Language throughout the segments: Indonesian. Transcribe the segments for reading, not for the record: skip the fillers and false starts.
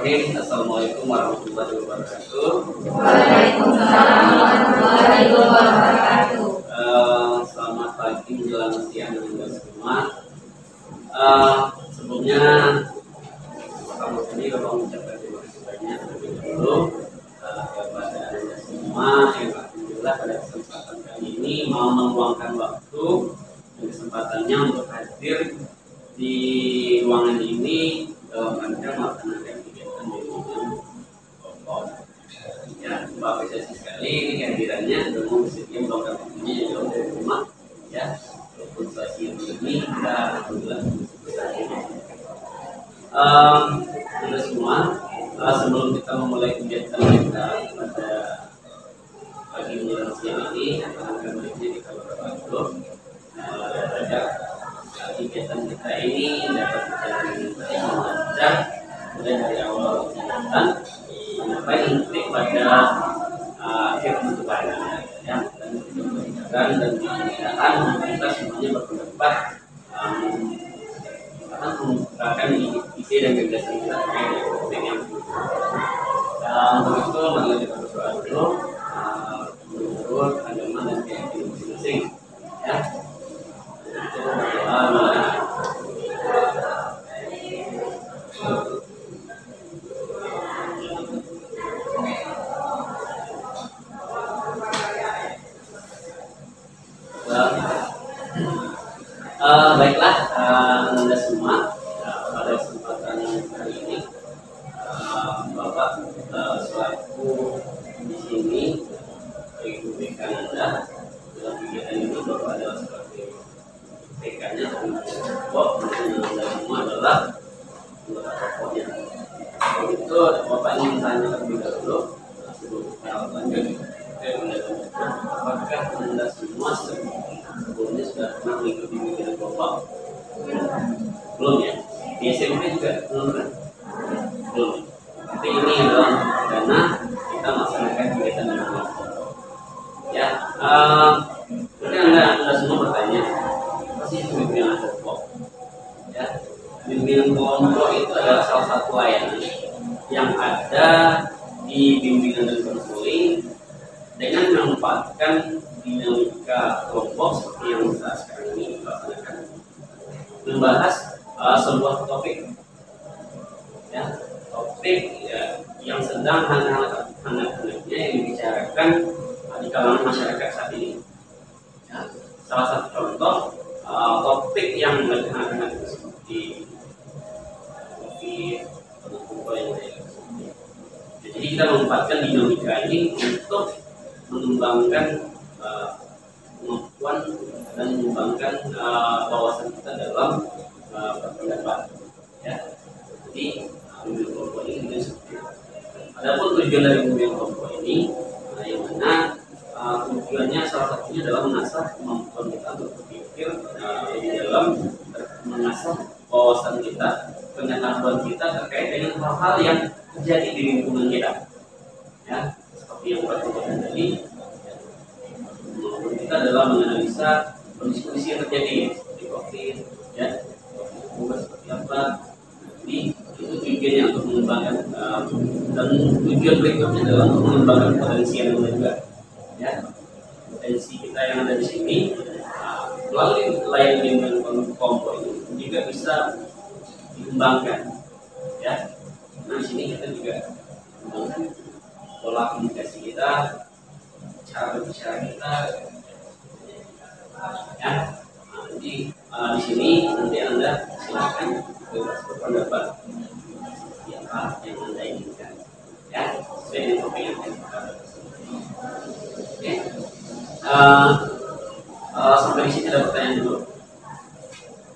Bismillahirrahmanirrahim. Assalamualaikum warahmatullahi wabarakatuh. Waalaikumsalam warahmatullahi wabarakatuh. Selamat pagi menjelang siang anda semua. Sebelumnya kamu sendiri kalau mengucapkan terima kasih banyak terlebih dahulu kepada anda semua yang alhamdulillah pada kesempatan kali ini mau meluangkan waktu dan kesempatannya untuk hadir di ruangan ini dalam rangka melaksanakan kegiatan bimbingan kelompok. Ya, Mbak apresiasi sekali ini kehadirannya dan mau bersedia meluangkan waktunya yang jauh dari rumah. Ya, walaupun situasi ini kita alhamdulillah bisa ini. Sudah semua. Sebelum kita memulai kegiatan kita pada pagi menjelang siang ini, akan baiknya kita berdoa dulu agar kegiatan kita ini dapat berjalan dengan baik dan lancar mulai dari awal kegiatan sampai nanti pada akhir penutupannya, ya. Dan mudah-mudahan kita semuanya berpendapat akan mengungkapkan isi dan gagasan kita terkait dengan topik yang untuk itu marilah kita berdoa dulu menurut agama dan keyakinan masing-masing, ya. Baiklah, anda semua pada kesempatan kali ini Bapak selaku di sini mengikuti anda dalam kegiatan ini. Bapak adalah seperti PK-nya dan Bapak anda semua adalah anggota tokohnya. Itu Bapak ingin tanya terlebih dahulu sebelum kita lanjut ke undang-undang. Apakah anda semua sebelumnya sudah pernah mengikuti bimbingan kelompok? Belum ya? Di SMP juga belum kan? Belum. Tapi ini adalah karena kita melaksanakan kegiatan bimbingan kelompok. Ya, mungkin anda semua bertanya, apa sih itu bimbingan kelompok? Ya, bimbingan kelompok itu adalah salah satu layanan yang ada di bimbingan dan konseling dengan memanfaatkan dinamika kelompok seperti yang kita sekarang ini laksanakan, membahas sebuah topik, ya, topik ya, yang sedang hangat-hangatnya yang dibicarakan di kalangan masyarakat saat ini. Ya, salah satu contoh topik yang lagi hangat-hangat seperti COVID atau yang lain. Jadi kita memanfaatkan dinamika ini untuk mengembangkan kemampuan dan mengembangkan wawasan kita dalam berpendapat, ya. Jadi bimbingan kelompok ini juga seperti itu. Adapun tujuan dari bimbingan kelompok ini, yang mana tujuannya salah satunya adalah mengasah kemampuan kita untuk berpikir di dalam mengasah wawasan kita, pengetahuan kita terkait dengan hal-hal yang terjadi di lingkungan kita, ya. Yang berkaitan tadi, kita dalam menganalisa kondisi yang terjadi di COVID, ya, seperti apa. Jadi itu tujuannya untuk mengembangkan dan tujuan berikutnya adalah untuk mengembangkan potensi yang ada juga, ya, potensi kita yang ada di sini melalui layanan bimbingan kelompok ini juga bisa dikembangkan, ya. Nah, di sini kita juga mengembangkan pola komunikasi kita, cara berbicara kita, ya. Jadi di sini nanti anda silakan bebas berpendapat apa yang anda inginkan, ya, sesuai dengan topik yang kita. Oke, sampai di sini ada pertanyaan dulu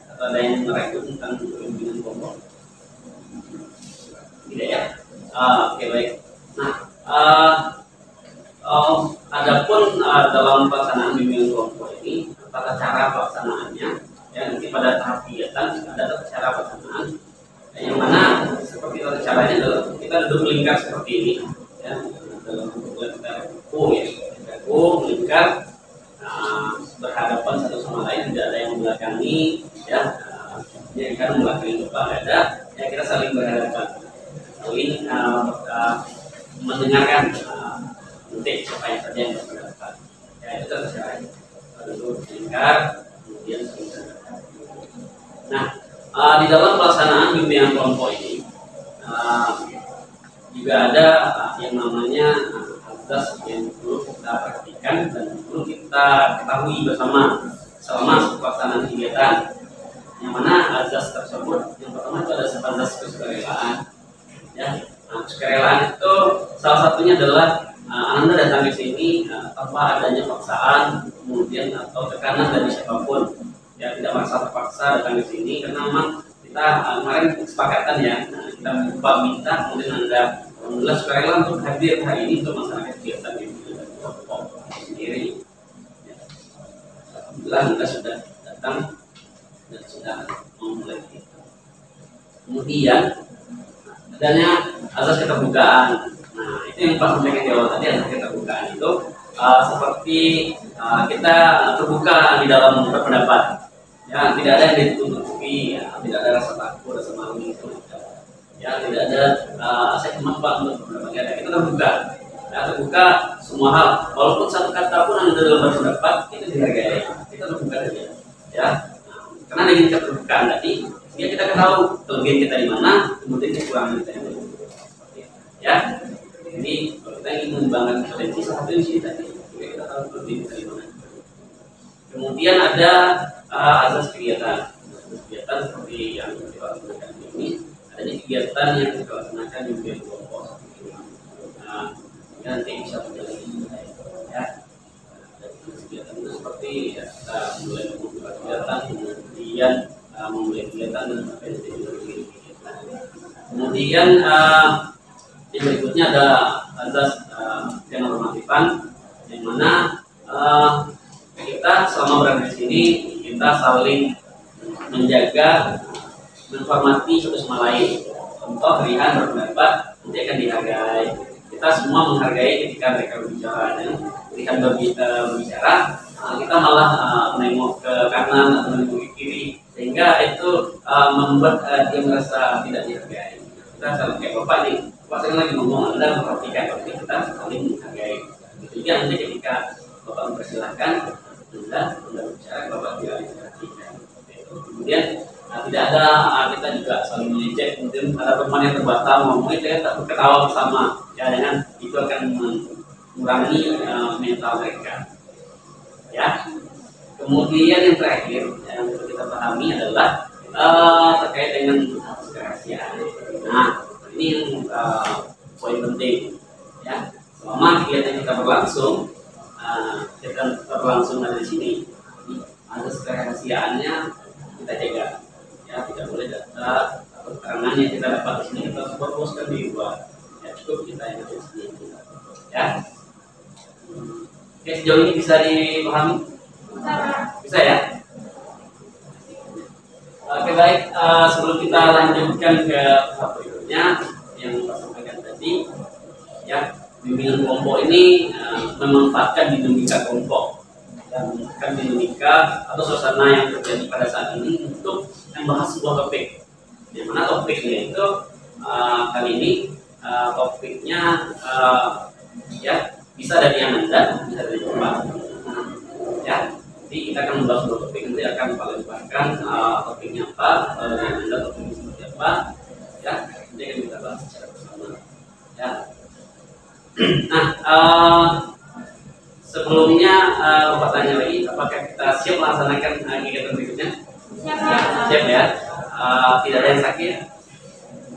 atau ada yang merekrut tentang bimbingan kelompok? Tidak, ya? Oke, baik. Nah, adapun dalam pelaksanaan bimbingan kelompok ini, tata cara pelaksanaannya, ya, nanti pada tahap kegiatan ada tata cara pelaksanaan, yang mana seperti tata caranya adalah kita duduk melingkar seperti ini, ya, dalam bentuk kita melingkar, berhadapan satu sama lain, tidak ada yang membelakangi, ya, yang kan membelakangi depan ada, ya, kita saling berhadapan. saling mendengarkan nanti siapa yang saja yang berpendapat. Ya itu terserah. Dulu dengar, kemudian saling mendengarkan. Nah, di dalam pelaksanaan bimbingan kelompok ini juga ada yang namanya azas yang perlu kita perhatikan dan perlu kita ketahui bersama selama pelaksanaan kegiatan. Yang mana azas tersebut yang pertama itu ada azas kesukarelaan. Ya, kesukarelaan itu salah satunya adalah Anda datang ke sini tanpa adanya paksaan, kemudian atau tekanan dari siapapun. Ya, tidak merasa terpaksa datang ke sini karena memang kita kemarin kesepakatan ya, kita minta kemudian Anda alhamdulillah sukarela untuk hadir hari ini untuk masyarakat kegiatan yang kelompok sendiri. Ya. Alhamdulillah Anda sudah datang dan sudah memulai kita. Kemudian adanya azas keterbukaan. Nah, itu yang Pak sampaikan di awal tadi, azas keterbukaan itu seperti kita terbuka di dalam berpendapat. Ya, tidak ada yang ditutupi, ya, tidak ada rasa takut, rasa malu itu. Ya, tidak ada saya cuma Pak untuk berpendapat. Ya, kita terbuka. Ya, terbuka semua hal. Walaupun satu kata pun Anda dalam berpendapat itu dihargai. Kita terbuka saja. Ya. Karena dengan keterbukaan tadi, ya kita tahu kelebihan kita di mana, kemudian kekurangan kita di mana. Ya, jadi kalau kita ingin mengembangkan potensi salah satu di sini tadi, kita tahu kelebihan kita di mana. Kemudian ada azas kegiatan. Azas kegiatan seperti yang dilakukan ini, adanya kegiatan yang kita laksanakan di kelompok. Nah, nanti bisa menjalani ya. Kegiatan itu seperti ya, kita mulai membuka kegiatan, kemudian memulai kegiatan dan berpensi kegiatan. Kemudian yang berikutnya ada azas kenormatifan, yang mana kita selama berada di sini kita saling menjaga, menghormati satu sama lain. Contoh Rihan berpendapat nanti akan dihargai. Kita semua menghargai ketika mereka berbicara. Rihan berbicara, kita malah menengok ke kanan atau menengok ke kiri, sehingga itu membuat dia merasa tidak dihargai. Kita saling kayak bapak nih, bapak saya lagi ngomong, Anda memperhatikan, berarti kita saling menghargai. Jadi nanti ketika bapak mempersilahkan, Anda berbicara, bapak tidak diperhatikan. Kemudian tidak ada kita juga saling mengejek, kemudian ada teman yang terbatal ngomong itu ya tak ketawa bersama, ya dengan itu akan mengurangi mental mereka. Ya. Kemudian yang terakhir yang perlu kita pahami adalah terkait dengan kerahasiaan. Nah, ini yang poin penting. Ya, selama kegiatan kita berlangsung ada di sini, ada kerahasiaannya kita jaga. Ya, tidak boleh data atau keterangan yang kita dapat di sini kita fokuskan di luar. Ya, cukup kita yang ada di sini. Ya. Oke, sejauh ini bisa dipahami? Bisa ya? Oke, baik. Sebelum kita lanjutkan ke tahap berikutnya yang Pak sampaikan tadi, ya, bimbingan kelompok ini memanfaatkan dinamika kelompok dan memanfaatkan dinamika atau suasana yang terjadi pada saat ini untuk membahas sebuah topik. Di mana topiknya itu kali ini topiknya ya bisa dari Anda, bisa dari Bapak. Ya, jadi kita akan membahas sebuah topik, nanti akan Pak lemparkan topiknya apa, dari Anda topiknya seperti apa. Ya, nanti akan kita bahas secara bersama. Ya. Nah, sebelumnya Bapak tanya lagi, apakah kita siap melaksanakan kegiatan berikutnya? Siap ya. Tidak ada yang sakit,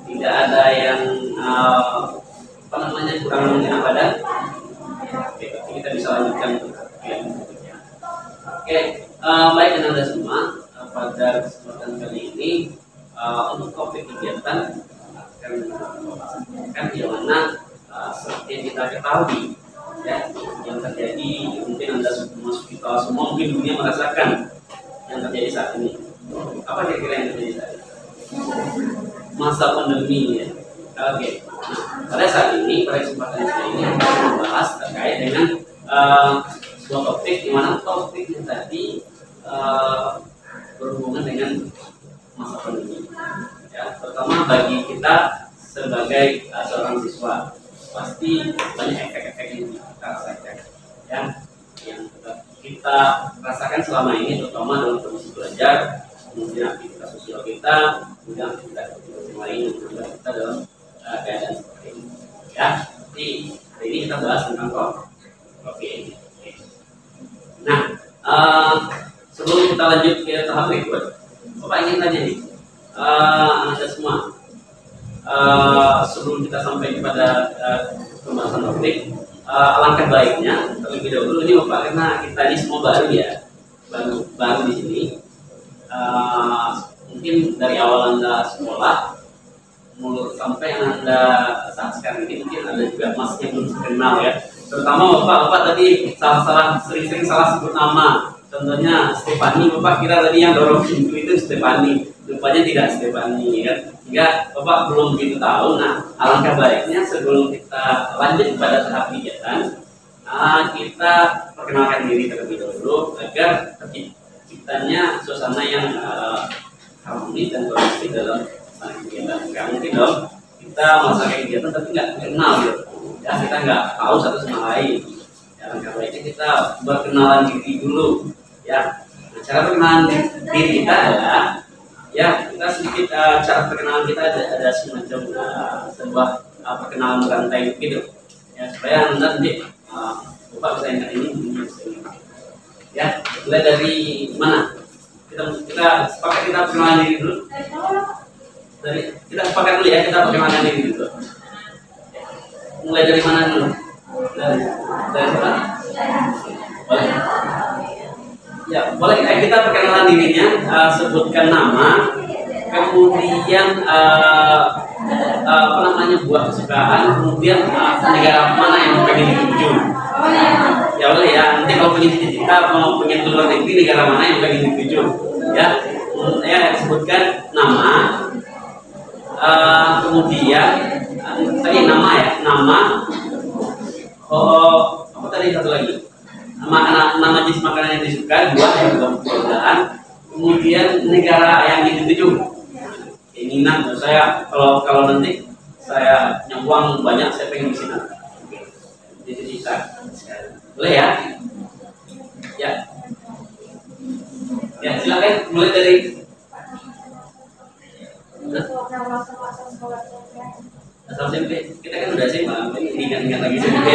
tidak ada yang kurang menggunakan badan. Oke, kita bisa lanjutkan kegiatan berikutnya. Oke, baik Anda semua, pada kesempatan kali ini untuk topik kegiatan akan sampaikan di mana seperti yang kita ketahui ya, yang terjadi mungkin Anda kita semua mungkin dunia merasakan yang terjadi saat ini. Apa kira-kira yang terjadi saat ini? Masa pandemi ya. Oke. Pada saat ini, pada kesempatan ini kita membahas terkait dengan sebuah topik di mana topiknya tadi berhubungan dengan masa pandemi. Ya, terutama bagi kita sebagai seorang siswa pasti banyak efek-efek yang kita rasakan ya, yang kita rasakan selama ini, terutama dalam kondisi belajar, kemudian aktivitas sosial kita, kemudian aktivitas yang lain yang juga kita dalam keadaan seperti ini ya. Jadi hari ini kita bahas tentang COVID. Nah, sebelum kita lanjut ke tahap berikut, Bapak ingin tanya nih, Anda semua, sebelum kita sampai kepada pembahasan topik, alangkah baiknya terlebih dahulu ini Bapak, karena kita ini semua baru ya, baru di sini. Mungkin dari awal Anda sekolah mulai sampai Anda saat sekarang ini, mungkin ada juga masih yang belum kenal ya. Terutama Bapak tadi sering-sering salah sebut nama. Contohnya Stefani, Bapak kira tadi yang dorong pintu itu Stefani, rupanya tidak Stefani kan. Sehingga Bapak belum begitu tahu. Nah, alangkah baiknya sebelum kita lanjut pada tahap kegiatan, kita perkenalkan diri terlebih dahulu agar terciptanya suasana yang harmonis dan kondusif dalam kegiatan. Nggak mungkin dong kita melaksanakan kegiatan tapi nggak kenal gitu. Ya, kita nggak tahu satu sama lain. Ya, alangkah baiknya kita berkenalan diri dulu. Ya, nah, cara perkenalan diri kita adalah ya, kita sedikit cara perkenalan kita ada semacam sebuah perkenalan berantai gitu. Ya, supaya nanti Bapak bisa ingat ini. Ya, mulai dari mana? Kita sepakat kita perkenalan diri dulu. Kita sepakat dulu ya, kita perkenalan diri dulu. Mulai dari mana dulu? Dari mana? Boleh? Ya, boleh. Kita perkenalan dirinya, sebutkan nama, kemudian apa namanya, buah kesukaan, kemudian negara mana yang pengen dituju. Ya boleh ya. Nanti kalau pengen cita-cita, mau pengen keluar negeri, negara mana yang pengen dituju. Ya, sebutkan nama, kemudian tadi nama ya, nama. Apa tadi satu lagi? Nama jenis makanan yang disuka, buah yang buah-buahan, kemudian negara yang dituju. Keinginan saya kalau nanti saya punya uang banyak, saya pengen di sini. Jadi kita boleh ya? Ya. Ya, silakan mulai dari asal SMP. Kita kan udah SMA, ingat-ingat lagi SMP.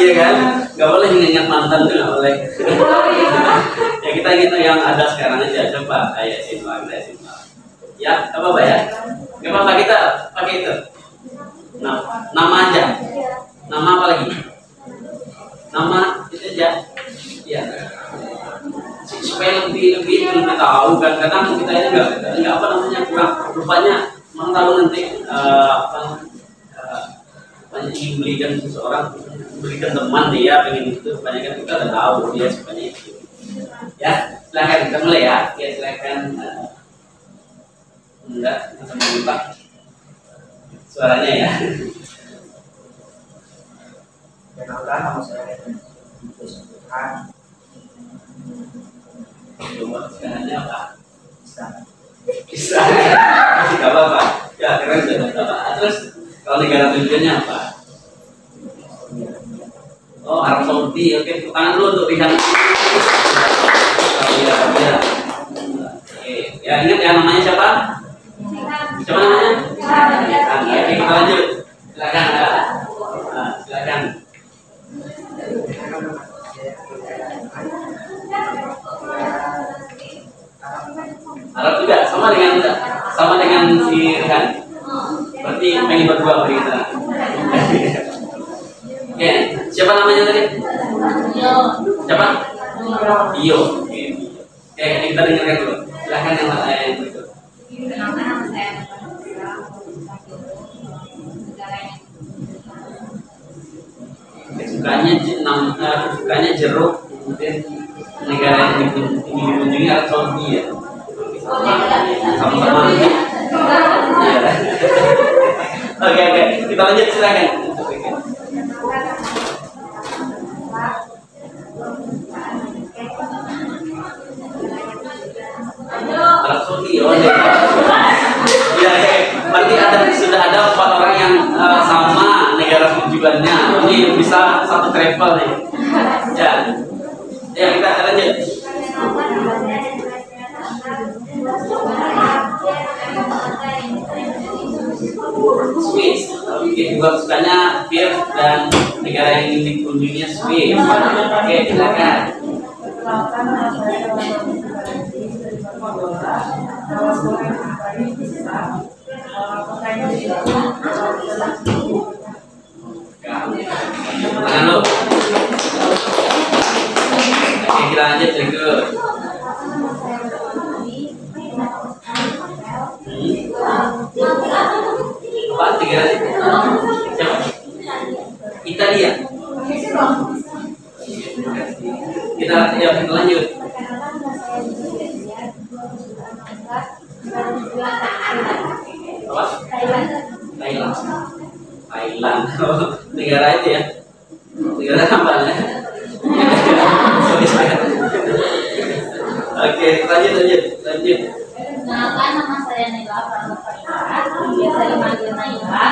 Iya kan? Gak boleh ingat mantan tuh, gak boleh. Ya, kita gitu yang ada sekarang aja, coba kayak SMA. Ya, apa ya? Gak apa-apa, kita pakai itu. Nah, nama aja. Nama apa lagi? Nama itu aja. Ya. Supaya lebih tahu kan, kadang kita ini nggak apa namanya, kurang rupanya tahu nanti banyak ingin belikan seseorang, belikan teman dia pengen itu, banyak kan kita udah tahu dia sukanya itu. Ya, silakan kita mulai ya. Ya, silakan. Enggak, bisa membuka suaranya ya. Kenalkan, nama saya Tuhan. Coba sekarangnya apa? Bisa. Gak apa-apa. Ya, keren sudah. Terus kalau negara tujuannya apa? Oh, Arab Saudi. Oke, tepuk tangan dulu untuk Rihan. Iya. Oke, ya ingat ya, namanya siapa? Siapa namanya? Oke, kita lanjut. Silakan. Silakan. Arab juga sama dengan si Rihan. Berarti pengen berdua kita. Oke, siapa namanya tadi? Siapa? Iyo. Oke, kita dengarkan dulu. Silakan yang berikut. Sukanya jeruk, kemudian negara yang dikunjungi Arab Saudi ya. Sama-sama. Oke, kita lanjut, silakan. Arab Saudi, oh ya. Berarti yang sama negara tujuannya. Ini bisa satu travel nih. Ya, ya kita lanjut. Swiss. Oke, buat sukanya Pierre dan negara yang ingin dikunjunginya Swiss. Oke, silakan. Tangan lo. Oke, kita lanjut berikut. Apa negara? Siapa? Italia. Kita lanjut. Apa? Thailand. Thailand. Negara itu ya. Negara apa ya? Oke, lanjut. Kenalkan, nama saya Naila Pramukasar, biasa dipanggil Naila.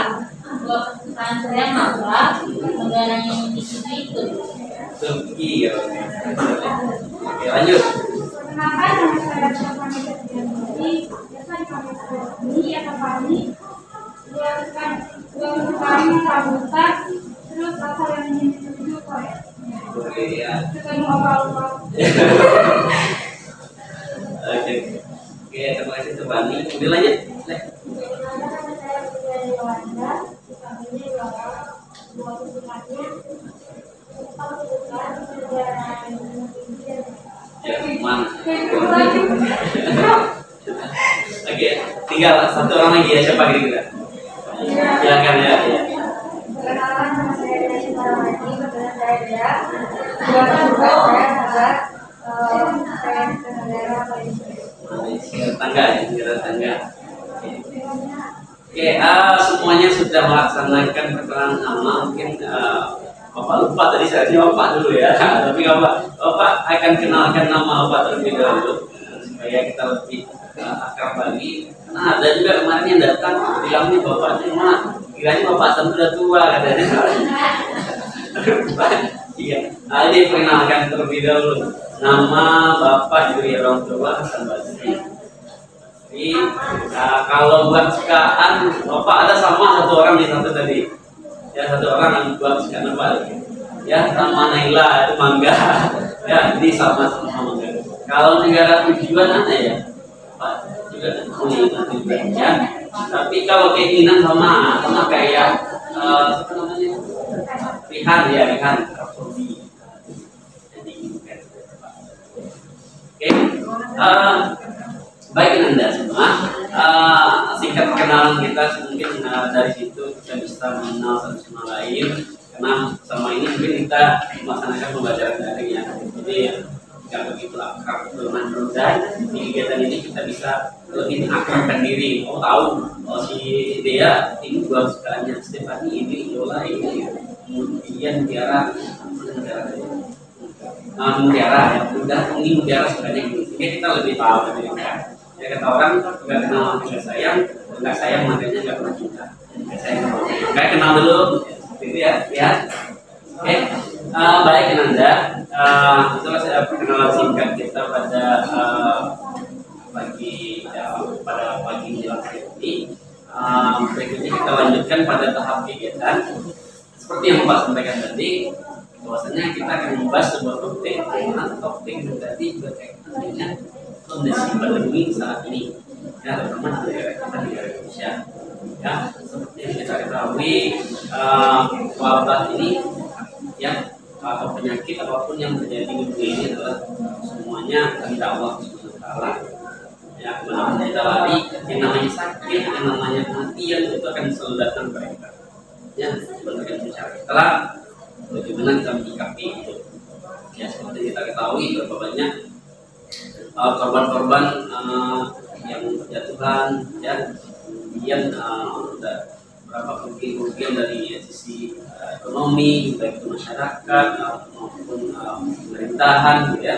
Dua kesukaan saya Naila, negaranya yang dikunjungi itu. Turki. Oke, lanjut. Kenalkan, nama saya Syafani Setianuti, biasa dipanggil Setianuti, atau Fani. Dua kesukaan pramuka, terus asal yang ingin dituju Korea. Korea. Ketemu opa-opa. Oke, terima kasih Tebani. Kemudian lanjut. Nama saya Putri Yolanda, dipanggilnya Yola. Dua kesukaannya, kesukaan sejarah Indonesia. Jerman. Oke, tinggal satu orang lagi ya, siapa kira-kira? Silakan ya. Perkenalan, nama saya Dea Sukarawati, kebetulan saya Dea. Dua kesukaan saya adalah saya ke negara Malaysia. Tangga ya, negara tangga. Oke, semuanya sudah melaksanakan perkenalan nama. Mungkin Bapak lupa tadi saya Bapak dulu ya. Tapi Bapak akan kenalkan nama Bapak terlebih dahulu supaya kita lebih akrab lagi. Karena ada juga kemarin yang datang bilangnya Bapaknya mana? Kiranya Bapak sudah tua katanya. Iya. Ini perkenalkan terlebih dahulu. Nama Bapak Juri orang tua Hasan Basri. Jadi kalau buat sukaan Bapak ada sama satu orang di satu tadi. Ya, satu orang yang buat sukaan apa? Ya, sama Naila itu Mangga. Ya, ini sama Mangga. Kalau negara tujuan apa ya? Pak juga tujuan ya. Tapi kalau keinginan sama kayak apa namanya? Rihan. Oke, baik Anda semua. Singkat kenalan kita mungkin dari situ kita bisa mengenal satu sama lain. Karena sama ini mungkin kita melaksanakan pembelajaran daring ya. Jadi tidak begitu akrab dengan dan di kegiatan ini kita bisa lebih mengakrabkan diri. Tahu si Dea ini dua kesukaannya, Stefani ini, Yola ini, kemudian Tiara Mutiara ya, udah ini Mutiara sukanya gitu. Sehingga kita lebih tahu dari mereka. Ya kata orang nggak kenal nggak sayang makanya nggak pernah cinta. Nggak kenal dulu, gitu ya. Oke, baik Nanda. Itulah saya perkenalan singkat kita pada pagi menjelang hari ini. Berikutnya kita lanjutkan pada tahap kegiatan. Seperti yang Bapak sampaikan tadi, bahwasanya kita akan membahas sebuah topik yang tadi berkaitan dengan kondisi pandemi saat ini, ya terutama negara kita negara Indonesia. Ya, seperti yang kita ketahui, wabah ini, ya atau penyakit apapun yang terjadi di dunia ini adalah semuanya kehendak Allah Subhanahu wa Ta'ala. Ya, kemana kita lari, yang namanya sakit, yang namanya kematian itu akan selalu datang kepada kita. Ya, sebenarnya bicara kita bagaimana kita menyikapi itu. Ya, seperti kita ketahui berapa banyak korban-korban yang berjatuhan, ya, kemudian berapa kerugian dari sisi ekonomi, baik itu masyarakat maupun pemerintahan, gitu ya.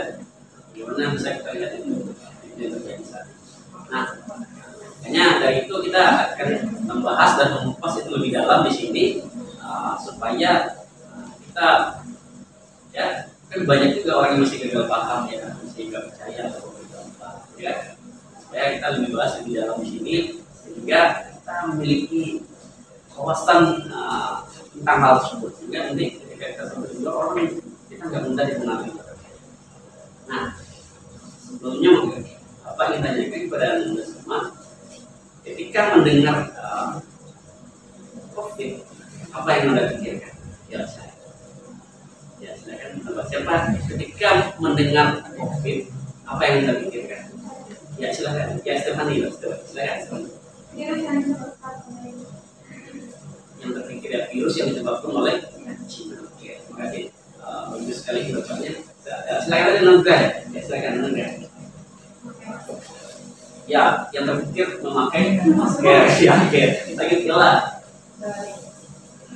Bagaimana bisa kita lihat itu yang terjadi saat ini. Nah, Makanya dari itu kita akan membahas dan mengupas itu lebih dalam di sini supaya kita ya kan banyak juga orang yang masih gagal paham ya, masih nggak percaya atau gampang ya. Supaya kita lebih bahas lebih dalam di sini sehingga kita memiliki wawasan tentang hal tersebut sehingga nanti ketika kita sampai juga orang kita nggak mudah dipengaruhi. Nah sebelumnya apa yang ditanyakan kepada Anda semua ketika mendengar COVID apa yang Anda pikirkan? Ya saya. Ya silakan Bapak siapa? Ketika mendengar COVID apa yang Anda pikirkan? Ya silakan. Ya Stefani, silakan. Virus yang disebabkan oleh Yang terpikir ya virus yang disebabkan oleh Cina. Oke, terima kasih. Bagus sekali jawabannya. Silakan ada Nangga. Ya silakan Nangga. Ya, yang terpikir memakai masker. Ya, oke. Kita kira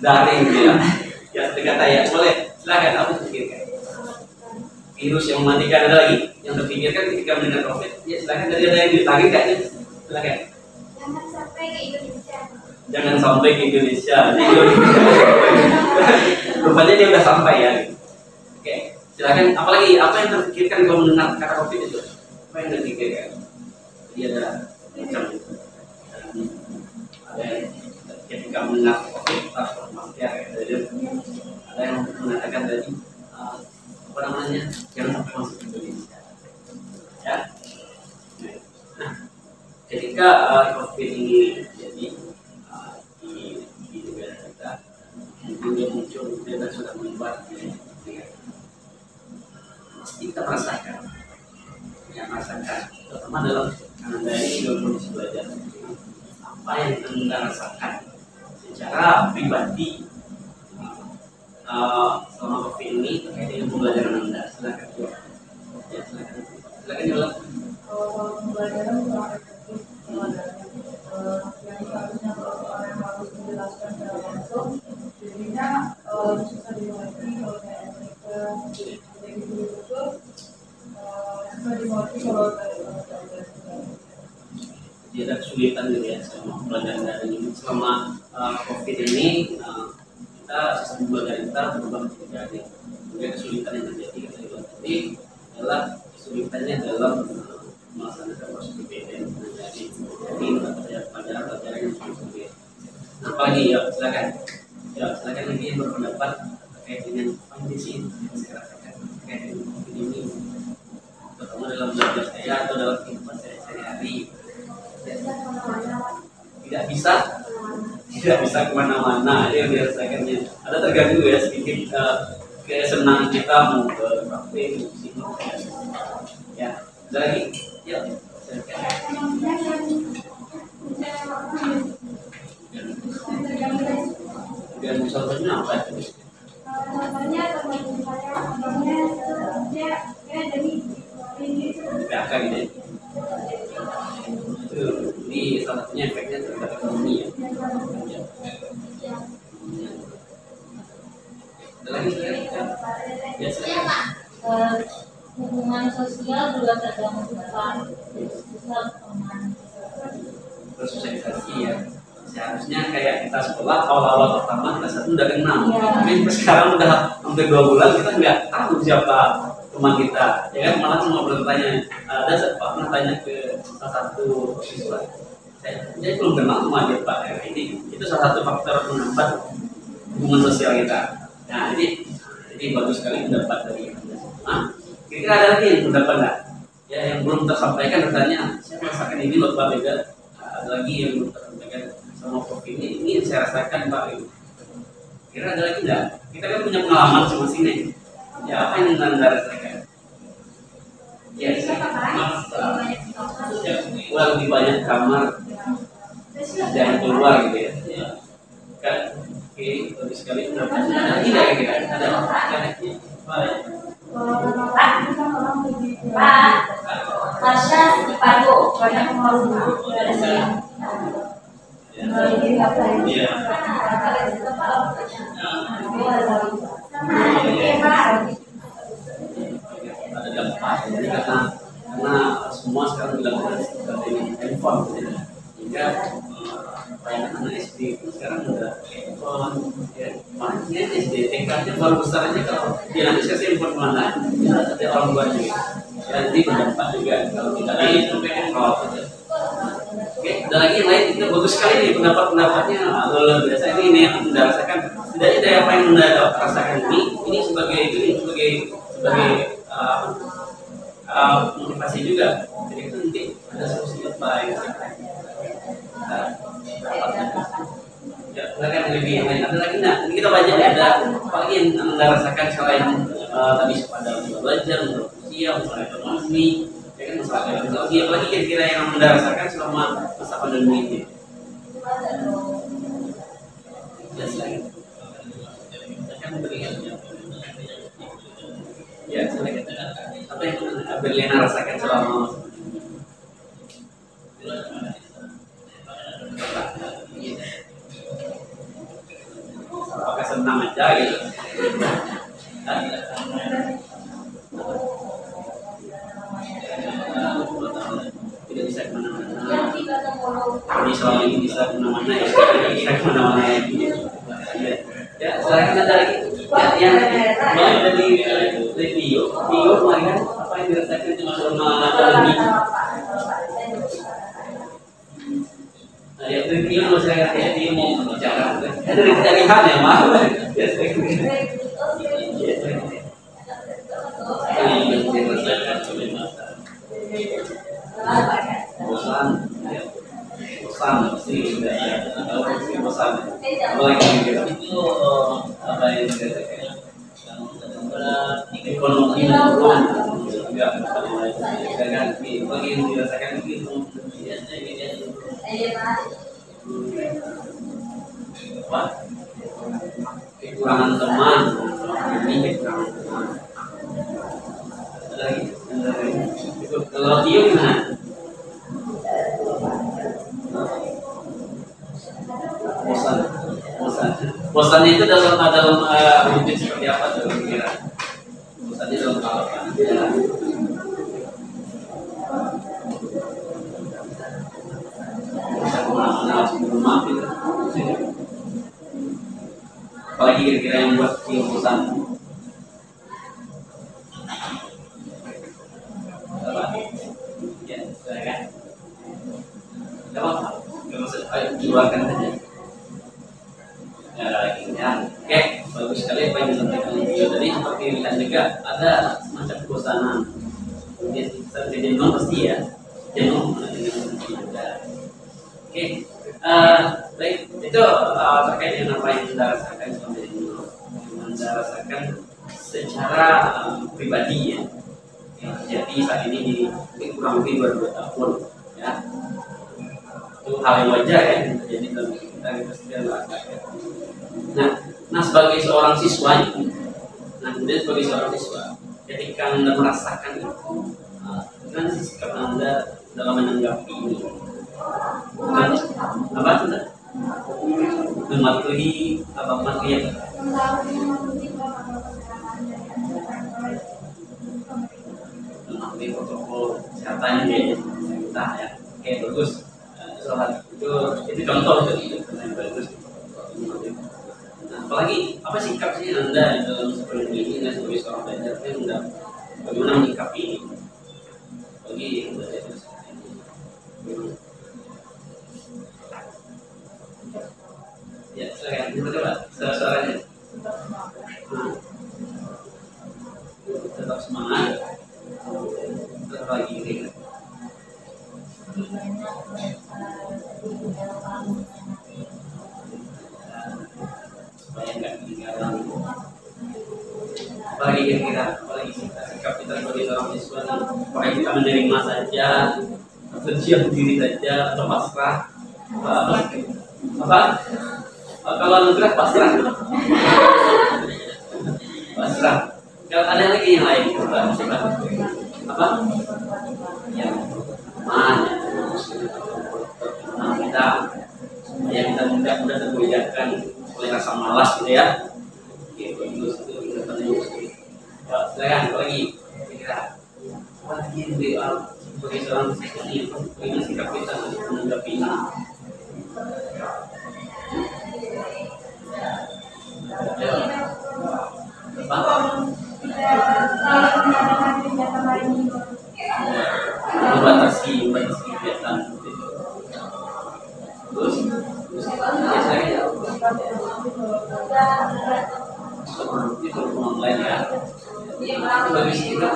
daring ya. Ya, kata ya boleh. Silakan apa terpikirkan? Virus yang mematikan ada lagi. Yang terpikirkan ketika mendengar COVID. Ya silakan dari ada yang ditagih kayaknya. Silakan. jangan sampai ke Indonesia. Jangan sampai ke Indonesia. Rupanya dia udah sampai ya. Oke, silakan. Apalagi apa yang terpikirkan kalau mendengar kata COVID itu? Apa yang terpikirkan? Dia ada macam itu. Ada yang ketika mendengar COVID tak masker. Ada yang mengatakan tadi apa namanya? Jangan sampai masuk ke Indonesia. Ya. Nah, ketika COVID ini jadi di negara kita mungkin dia muncul dia sudah menyebar di negara kita merasakan terutama dalam Anda ini dalam kondisi belajar apa yang Anda rasakan secara pribadi selama COVID ini terkait dengan pembelajaran Anda. Silakan ya silakan jawab. Kalau pembelajaran kurang efektif yang seharusnya orang harus menjelaskan secara langsung jadinya susah dimengerti kalau kayak Amerika kayak gitu susah dimengerti kalau kayak Jadi ada kesulitan gitu ya selama pembelajaran daring ini selama COVID ini kita sistem belajar kita berubah menjadi daring. Kemudian kesulitan yang terjadi tadi adalah kesulitannya dalam melaksanakan proses PPDN jadi pelajaran yang sulit. Nah, apalagi ya silakan lagi yang berpendapat terkait dengan kondisi masyarakat terkait dengan COVID ini terutama dalam belajar saya atau dalam kehidupan saya sehari-hari. Tidak bisa kemana-mana yang dirasakannya ada terganggu ya sedikit kesenangan kita mau ke kafe di sini ya lagi ya dan contohnya apa itu? Contohnya teman saya abangnya dia dari PHK gitu ya. Jadi salah satunya efeknya terhadap ekonomi ya. Ada lagi ya hubungan sosial juga terganggu besar bersosialisasi ya. Seharusnya kayak kita sekolah awal-awal pertama kelas 1 udah kenal. Tapi sekarang udah hampir 2 bulan kita nggak tahu siapa teman kita. Ya kan malah cuma bertanya. Ada pernah tanya ke salah satu siswa. Saya belum kenal sama dia Pak. Ini itu salah satu faktor menghambat hubungan sosial kita. Nah, jadi bagus sekali pendapat dari Anda semua. Kira-kira ada lagi yang pendapat nggak? Ya yang belum tersampaikan katanya saya merasakan ini loh Pak beda. Ada lagi yang belum tersampaikan sama COVID ini saya rasakan Pak. Kira ada lagi nggak? Kita kan punya pengalaman masing-masing nih. Ya apa yang Anda rasakan? Ya, lebih banyak kamar dan keluar gitu ya. Ya. Kan, oke, bagus sekali. Ada tidak ya kita? Ada Pak Tasya di Palu banyak mau dulu dari sini. Iya. Ada dampak jadi karena semua sekarang dilakukan dengan handphone gitu ya. sehingga anak SD itu sekarang udah ya, makanya SD TK-nya baru besar aja kalau dia nanti saya impor mana ada orang tuanya ya, nanti berdampak juga kalau kita lagi sampai kalau oke, ada lagi yang lain itu bagus sekali nih pendapat-pendapatnya luar biasa ini yang Anda rasakan tidak ada apa yang Anda rasakan ini sebagai motivasi juga jadi itu nanti ada solusi apa yang ya, silakan lebih lain ada lagi nah ini kita baca ada apa lagi yang Anda rasakan selain tadi pada belajar menurut usia masalah ekonomi ya kan masalah ekonomi apalagi kira-kira yang Anda rasakan selama masa pandemi ini ya silakan akan berikan ya silakan apa yang Berliana rasakan selama apakah senang aja gitu tidak bisa kemana-mana jadi selama ini bisa kemana-mana ya bisa kemana-mana ya selain ada lagi yang mulai dari video kemarin kan apa yang dirasakan cuma selama lebih ya video masyarakat ya dia mau bicara dari hal yang mahal ya bosan sih bosan apalagi itu apa yang dikatakan ekonomi menurun juga ganti bagi yang dirasakan begitu apa kekurangan teman ini kekurangan teman ada lagi kalau dia gimana bosan itu dalam wujud seperti apa dalam pikiran bosannya dalam hal apa bisa kemana-mana rumah gitu apalagi kira-kira yang buat bosan apa ya silakan nggak apa-apa nggak maksud keluarkan saja oke, bagus sekali apa yang disampaikan beliau tadi seperti lihat juga ada semacam kebosanan seperti jenuh pasti ya jenuh juga oke, baik itu terkait dengan apa yang Anda rasakan selama ini yang Anda rasakan secara pribadi ya yang terjadi saat ini di kurang lebih 2 tahun ya itu hal yang wajar ya yang terjadi dalam kita pasti rasakan. Nah sebagai seorang siswa, kemudian sebagai seorang siswa, ketika Anda merasakan itu, kan sikap Anda dalam menanggapi ini, apa sudah? Mematuhi apa materi? Mematuhi protokol kesehatan ya, ya, oke bagus. Soal itu contoh itu bagus. Apalagi apa sikap sih Anda dalam seperti ini sebagai seorang belajar Anda bagaimana menyikapi ini bagi belajar seperti ini ya silakan coba suaranya tetap semangat tetap lagi ini supaya nggak ketinggalan apalagi kira-kira apalagi sikap kita sebagai seorang siswa apakah kita menerima saja atau diam diri saja atau pasrah apa kalau nugrah pasrah kalau ada lagi yang lain apa yang mana kita supaya kita tidak mudah tergoyahkan oleh rasa malas gitu ya. Oke, bagus itu kita penting. Ya, silakan lagi kira apa lagi yang sebagai seorang siswa ini sikap kita menanggapi ini. produktif walaupun online ya. Bagi kita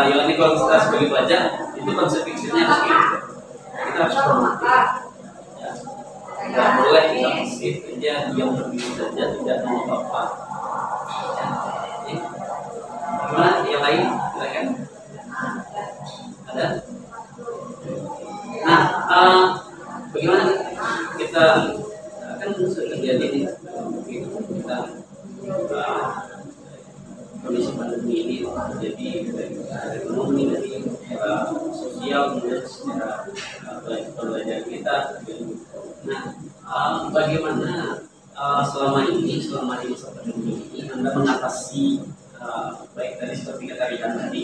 Yolani, kalau kita sebagai pelajar itu konsep pikirnya harus gitu. Kita harus produktif. Ya. Nggak boleh kita pasif aja, diam berdiri saja, tidak mau apa-apa. Ya. Gimana yang lain? Silakan. Ada? Nah, bagaimana kita kan terjadi nih kita kondisi pandemi ini terjadi dari ekonomi, dari sosial, kemudian secara pembelajaran kita. Nah, bagaimana selama di masa pandemi ini Anda mengatasi baik tadi seperti kata Rian tadi,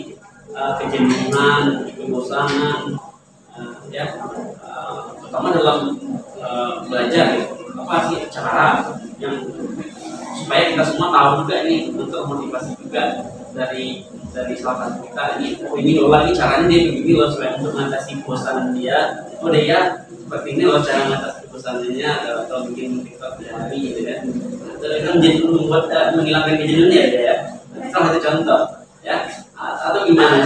kejenuhan, kebosanan, ya, terutama dalam belajar ya. Apa sih cara yang supaya kita semua tahu juga ini untuk motivasi juga dari salah satu kita ini Lola ini caranya dia begini loh supaya untuk mengatasi kebosanan dia. Oh dia seperti ini loh cara mengatasi kebosanannya atau bikin TikTok hari gitu kan. Itu menjadi membuat menghilangkan kejenuhan ya. Salah satu contoh ya. Atau gimana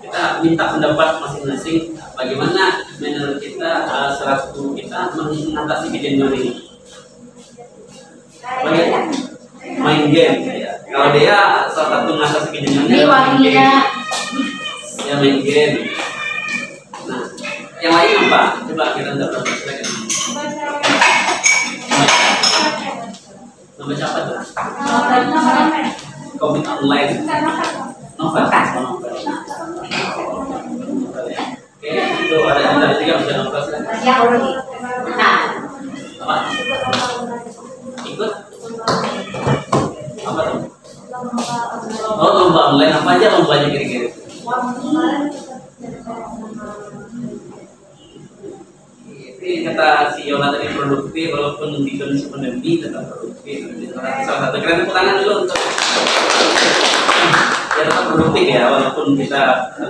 kita minta pendapat masing-masing bagaimana menurut kita selaku kita mengatasi kejenuhan ini. Main game ya. Kalau dia salah satu mengatasi kejenuhannya main game. Ya main game. Nah, yang lain apa? Coba kita dapat silakan. Membaca apa tuh? Komik online. Novel. Oke, itu ada juga bisa novel. Apa? Ikut? Apa tuh? Oh, lomba online apa aja lombanya kira-kira? Ini kata si Yola tadi produktif walaupun di kondisi pandemi tetap produktif. Salah satu kira tepuk tangan dulu untuk ya tetap produktif ya walaupun kita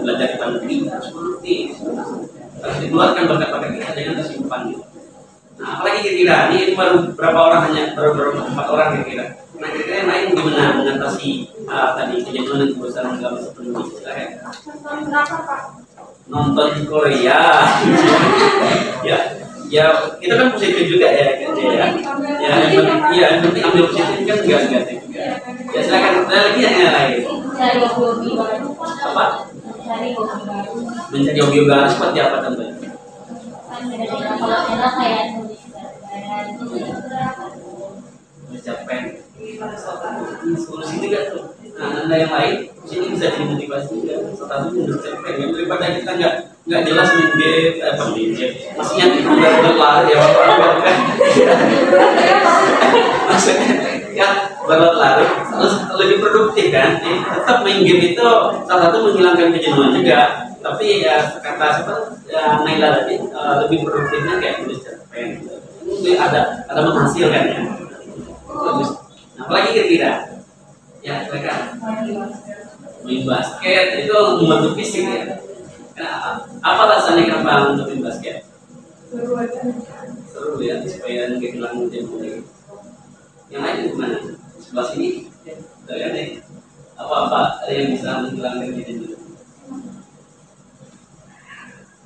belajar di pandemi harus produktif. Harus dikeluarkan bakat-bakat kita jangan tersimpan gitu. Nah, apalagi kira-kira ini baru berapa orang baru 4 orang kira-kira. Nah, kira-kira yang lain gimana mengatasi tadi kejenuhan dan kebosanan dalam masa pandemi? Silakan. Nonton di Korea. ya kita kan positif juga ya gitu ya. Yang penting ambil positif kan enggak negatif juga. Ya silakan ada lagi yang lain. Mencari hobi baru. Apa? Mencari hobi baru seperti apa contohnya? Kalau kayak nulis Mencapai solusi juga tuh. Nah, anda yang lain sini bisa jadi motivasi juga. Satu menurut cerpen yang daripada kita nggak jelas main game, masih yang itu berlari ya kan? Maksudnya ya berlari lebih produktif kan? Tetap main game itu salah satu menghilangkan kejenuhan juga. Tapi ya kata Naila tadi lebih produktifnya kayak nulis cerpen. Itu ada menghasilkan ya. Bagus. Nah, apalagi kira-kira? Ya, silakan. Main basket itu membantu fisik ya. Nah, apa alasannya kenapa untuk main basket? Seru ya, supaya nggak kehilangan jenuh. Yang lain gimana? Sebelah sini, kita lihat deh. Apa ada yang bisa menghilangkan jenuh?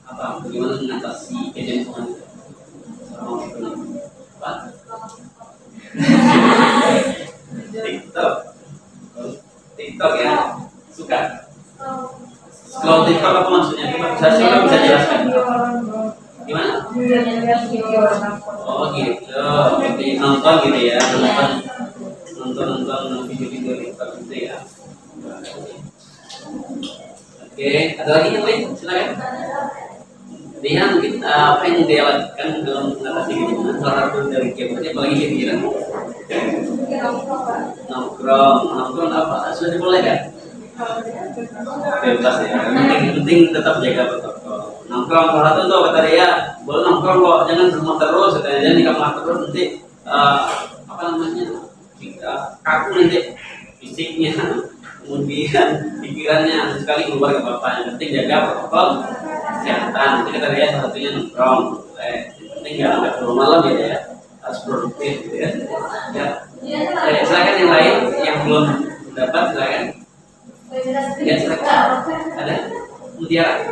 Apa? Bagaimana mengatasi kejenuhan? Apa? TikTok ya, suka scroll TikTok apa maksudnya? Saya bisa jelaskan. Gimana? Oh gitu, nonton gitu ya, nonton video-video TikTok gitu ya. Oke, ada lagi yang lain? Silakan. Dia mungkin apa yang dia lakukan dalam mengatasi kejenuhan? Salah satu dari game-nya apalagi kira-kira? Nongkrong apa? Sudah dibolehkan? Bebas ya. Yang penting tetap jaga protokol. Nongkrong salah satu tuh kata dia, boleh nongkrong kok, jangan rumah terus. Katanya jangan di kamar terus nanti apa namanya? Kaku nanti fisiknya, kemudian pikirannya sekali keluar ke bapak. Yang penting jaga protokol kesehatan. Nanti kata dia salah satunya nongkrong. Yang penting nggak keluar malam ya, harus produktif gitu ya. Ya. Silakan yang lain yang belum dapat silakan. Ya silakan. Ada mutiara.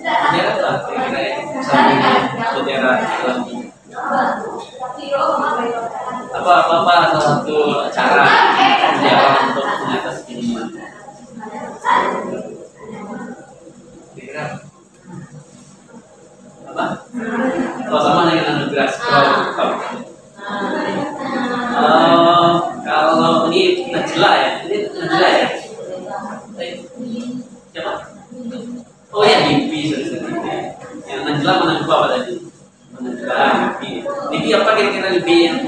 Mutiara apa? Kira-kira ya. Misalnya mutiara dalam ini. Apa salah satu cara menjawab untuk mengatasi kebingungan? Kira apa? Kalau sama dengan anugerah kalau ini Najla ya, ini Najla ya. Siapa? Oh ya, Lipi, yang Najla mana apa tadi? Lipi apa kira-kira Lipi yang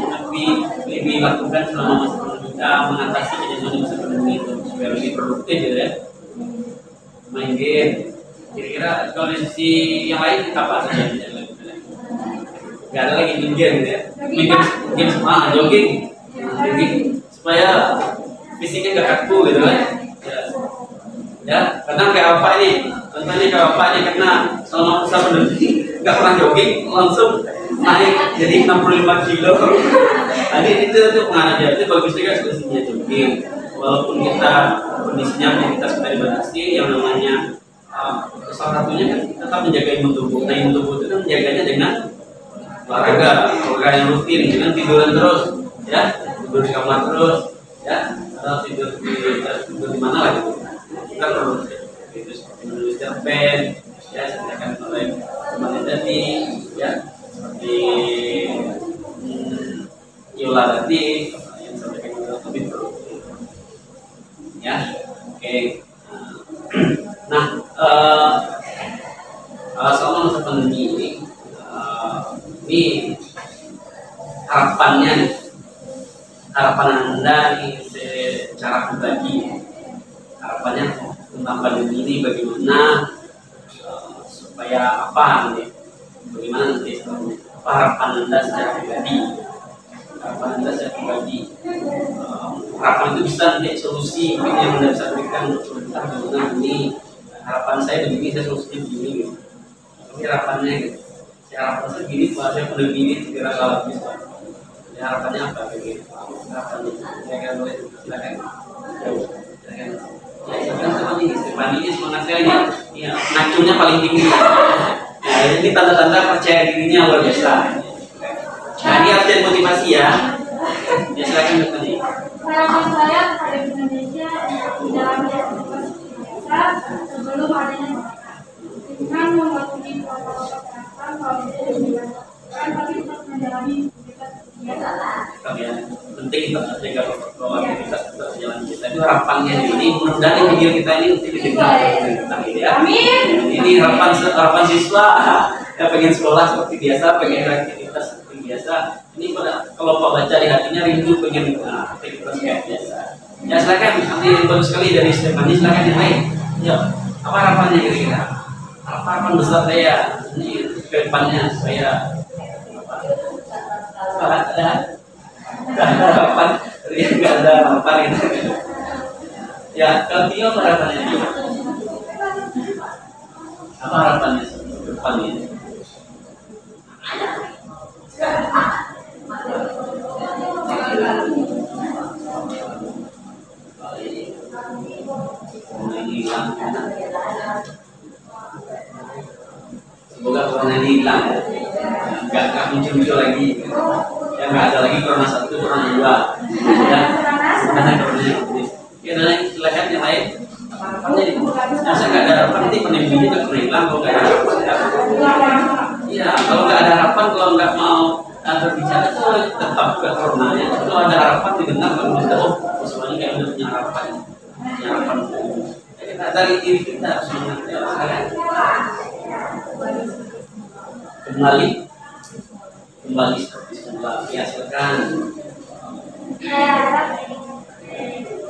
Lipi lakukan selama kita mengatasi kejadian seperti itu supaya lebih produktif ya? Main game. Kira-kira kondisi yang lain apa saja yang dilakukan? Gak ada lagi main game ya? Game jogging supaya fisiknya gak kaku gitu kan? Ya, karena kayak apa ini? Contohnya kayak apa ini karena selama usaha pandemi nggak pernah jogging langsung naik jadi 65 kilo. Tadi itu pengaruh aja itu bagus juga solusinya jogging. Walaupun kita kondisinya kita sudah dibatasi, yang namanya salah satunya kan tetap menjaga imun tubuh. Nah imun tubuh itu kan menjaganya dengan olahraga yang rutin, dengan tiduran terus, ya tidur di kamar terus, ya atau tidur di mana lah gitu. Kita perlu itu seperti menulis cerpen, ya disampaikan oleh teman tadi, ya seperti Yola tadi yang disampaikan oleh lebih produktif, ya oke. Nah, selama masa pandemi ini harapan Anda nih secara pribadi, harapannya tentang pandemi ini bagaimana supaya apa nih? Bagaimana nanti apa harapan Anda secara pribadi? Harapan itu bisa menjadi solusi mungkin yang Anda bisa berikan tentang bagaimana ini. Harapan saya begini, saya solusinya begini gitu. Tapi harapannya gitu. Harapan saya gini, saya pandemi ini segera habis. Harapannya apa begitu? Harapannya, saya boleh silakan. Silakan. Ya, sama ini, Stefani ini semangat sekali ya. Ya, nacunya paling tinggi. Nah, ini tanda-tanda percaya dirinya luar biasa. Nah, ini harus jadi motivasi ya. Ya, silakan bertanya. Harapan saya kepada Indonesia untuk menjalani aktivitas biasa sebelum adanya dengan mematuhi protokol kesehatan kalau itu dilakukan, tapi tetap menjalani aktivitas biasa. Ya, penting kita menjaga protokol aktivitas tetap jalan kita. Itu harapannya ini. Mudah-mudahan di video kita ini untuk didengar ya. Amin. Ini harapan siswa yang pengen sekolah seperti biasa, pengen aktivitas seperti biasa. Ini pada kalau Pak baca di hatinya rindu pengen aktivitas kayak biasa. Ya silakan, nanti bagus sekali dari Stefani, silakan yang lain. Ya, apa harapannya kira-kira? Apa harapan besar saya ini ke depannya supaya ada harapan, nggak ada harapan gitu. Ya, kalau Tio apa harapannya Tio? Apa harapannya ke depan ini? Semoga corona ini hilang, nggak muncul lagi, ya nggak ada lagi corona 1, corona 2, ya karena corona ini. Ya dan silakan yang lain. Harapannya itu, saya nggak ada harapan nanti pandemi ini nggak pernah hilang kalau nggak ada harapan. Iya, kalau nggak ada harapan, kalau nggak mau berbicara itu tetap ke coronanya. Kalau ada harapan didengar kalau kita semuanya kayak udah punya harapan. Kita dari diri kita harus mengerti kembali seperti semula. Ya silakan.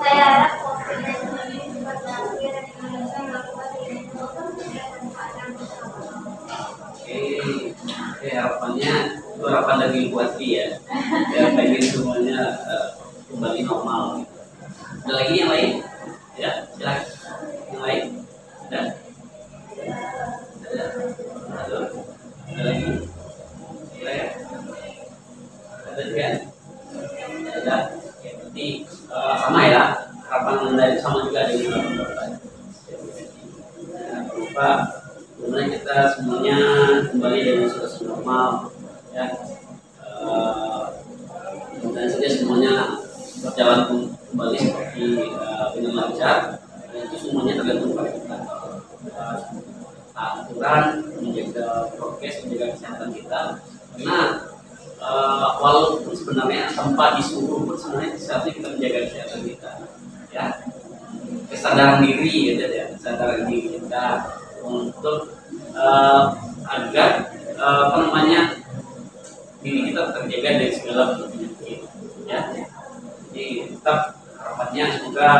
Saya harap COVID-19 ini cepat berakhir dan Indonesia melakukan Oke, harapannya itu harapan dari Buati ya. Ya pengen semuanya kembali normal. Gitu. Ada lagi yang lain? Ya, silakan. Yang lain? Ada? Ada lagi? Silakan. Ada juga? Ada? situasi normal, ya. Dan saja semuanya berjalan kembali seperti dengan lancar. Dan itu semuanya tergantung pada kita. Aturan, menjaga prokes, menjaga kesehatan kita. Karena walaupun sebenarnya tanpa disuruh pun sebenarnya seharusnya kita menjaga kesehatan kita, ya. Kesadaran diri, gitu ya, kesadaran diri kita untuk agar diri kita terjaga dari segala penyakit, ya. Jadi tetap harapannya semoga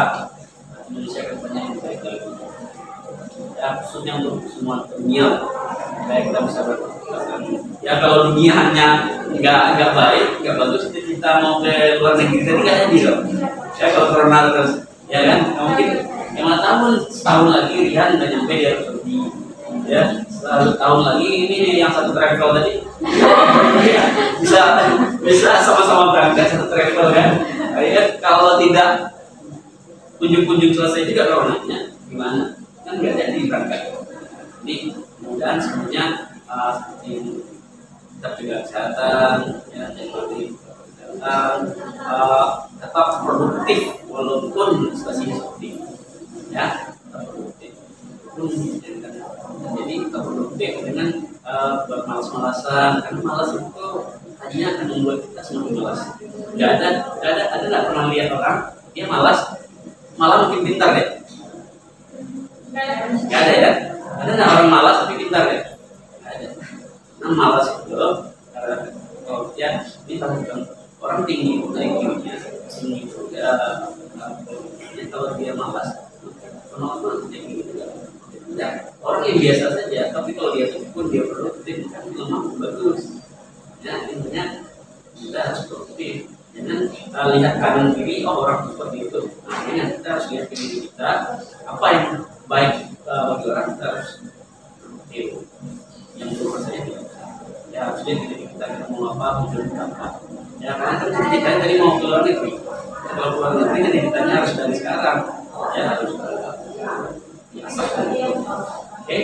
Indonesia ke depannya lebih baik lagi, ya, khususnya untuk semua dunia, supaya kita bisa berkembang. Ya kalau dunianya nggak baik, nggak bagus, itu kita mau ke luar negeri tadi nggak jadi loh. Ya kalau corona terus, ya kan, mungkin yang tahun setahun lagi Rihan udah nyampe di Arab Saudi, ya, tahun lagi ini yang satu travel tadi bisa sama-sama berangkat satu travel kan. Ya, kalau tidak kunjung-kunjung selesai juga coronanya gimana, kan nggak jadi berangkat. Jadi mudah-mudahan semuanya seperti tetap jaga kesehatan, ya, jadi kesehatan, tetap produktif walaupun situasinya seperti ini, ya, tetap produktif. Jadi tetap produktif dengan bermalas-malasan, karena malas itu hanya akan membuat kita semakin malas. Gak ada nggak pernah lihat orang dia malas malah mungkin pintar ya? Gak ada ya? Ada nggak orang malas tapi pintar ya? Gak ada. Nah malas itu kalau dia bukan orang tinggi IQ-nya tinggi juga, kalau dia malas penonton tinggi juga. Ya, orang yang biasa saja, tapi kalau dia pun dia produktif kan lemah bagus. Ya, intinya kita harus produktif. Jangan lihat kanan kiri, oh orang seperti itu. Nah, kita harus lihat ke diri kita, apa yang baik bagi orang, kita harus produktif. Yang buruk saja tidak. Ya harus lihat ke diri kita mau apa, tujuan apa. Ya karena kan kita tadi mau keluar negeri. Ya, kalau keluar negeri kan ditanya harus dari sekarang. Ya harus. Oke,